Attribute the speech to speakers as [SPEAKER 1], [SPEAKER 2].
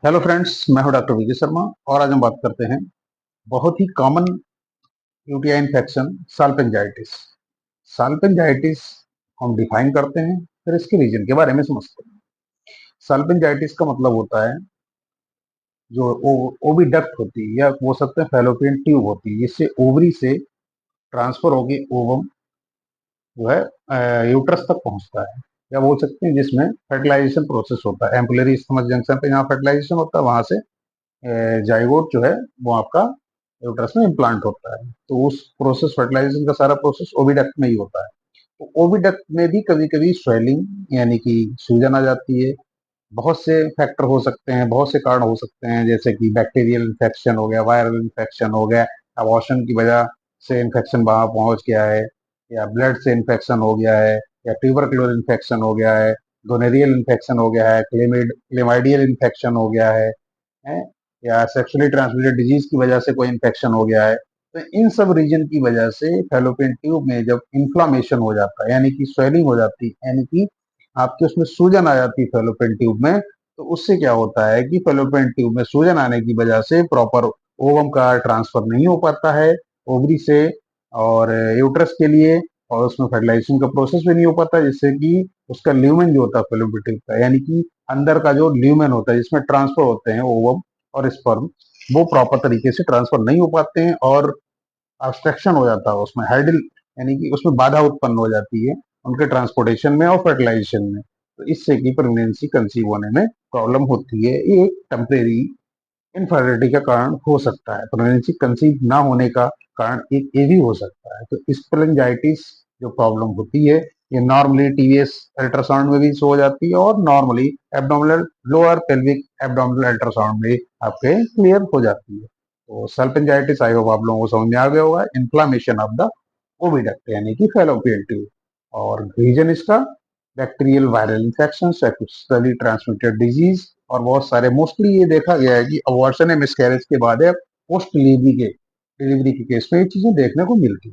[SPEAKER 1] Hello friends, मैं हूं doctor Vijay Sharma और आज हम बात करते हैं बहुत ही कॉमन यूटीआई इन्फेक्शन साल्पिंजाइटिस। साल्पिंजाइटिस हम डिफाइन करते हैं, फिर इसके रीजन के बारे में समझते हैं। साल्पिंजाइटिस का मतलब होता है जो ओविडक्ट होती है या बोल सकते हैं फैलोपियन ट्यूब होती है, जिससे ओवरी से ट्रांसफर होकर ओवम जो है यूट्रस तक पहुंचता है, या बोल सकते हैं जिसमें फर्टिलाइजेशन प्रोसेस होता है। एम्पुलरी स्टमक जंक्शन पे जहाँ फर्टिलाइजेशन होता है वहां से जाइगोट जो है वो आपका यूट्रस में इम्प्लांट होता है। तो उस प्रोसेस फर्टिलाइजेशन का सारा प्रोसेस ओविडक्ट में ही होता है। तो ओविडक्ट में भी कभी कभी स्वेलिंग यानी कि सूजन आ जाती है। बहुत से फैक्टर हो सकते हैं, बहुत से कारण हो सकते हैं, जैसे कि बैक्टीरियल इन्फेक्शन हो गया, वायरल इन्फेक्शन हो गया, अबॉर्शन की वजह से इन्फेक्शन वहां पहुंच गया है, या ब्लड से इन्फेक्शन हो गया है, या ट्यूबरक्लोज इन्फेक्शन हो गया है, गोनेरियल इन्फेक्शन हो गया है, क्लेमाइडियल इन्फेक्शन हो गया है, या सेक्सुअली ट्रांसमिटेड डिजीज की वजह से कोई इन्फेक्शन हो गया है। तो इन सब रीजन की वजह से फैलोपियन ट्यूब में जब इन्फ्लामेशन हो जाता है यानी कि स्वेलिंग हो जाती है, यानी कि आपके उसमें सूजन आ जाती है फैलोपियन ट्यूब में, तो उससे क्या होता है कि फैलोपियन ट्यूब में सूजन आने की वजह से प्रॉपर ओवम का ट्रांसफर नहीं हो पाता है ओवरी से और यूट्रस के लिए, और उसमें फर्टिलाइजेशन का प्रोसेस भी नहीं हो पाता, जिससे कि उसका ल्यूमेन जो होता है फैलोपियन ट्यूब का, यानी कि अंदर का जो ल्यूमेन होता है जिसमें ट्रांसफर होते हैं ओवम और स्पर्म, वो प्रॉपर तरीके से ट्रांसफर नहीं हो पाते हैं और ऑब्स्ट्रक्शन हो जाता है उसमें, हाइडल यानी कि उसमें बाधा उत्पन्न हो जाती है उनके ट्रांसपोर्टेशन में और फर्टिलाइजेशन में। तो इससे कि प्रेगनेंसी कंसीव होने में प्रॉब्लम होती है। ये एक टेम्परेरी इनफर्टिलिटी का कारण हो सकता है, प्रेगनेंसी कंसीव ना होने का कारण एक ये भी हो सकता है। तो स्प्लेंजाइटिस जो प्रॉब्लम होती है, ये नॉर्मली टीवीएस अल्ट्रासाउंड में भी शो हो जाती है और normally abdominal lower pelvic abdominal ultrasound में आपके क्लियर हो जाती है। तो सल्पिंजाइटिस आई होप आप लोगों को समझ में आ गया होगा, इन्फ्लामेशन ऑफ द ओविडक्ट यानी कि फैलोपियन ट्यूब। और रीजन इसका bacterial viral infection, sexually transmitted disease, और बहुत सारे मोस्टली ये देखा गया है कि अबॉर्शन या मिसकैरेज के बाद पोस्ट डिलीवरी के केस में ये चीजें देखने को मिलती है।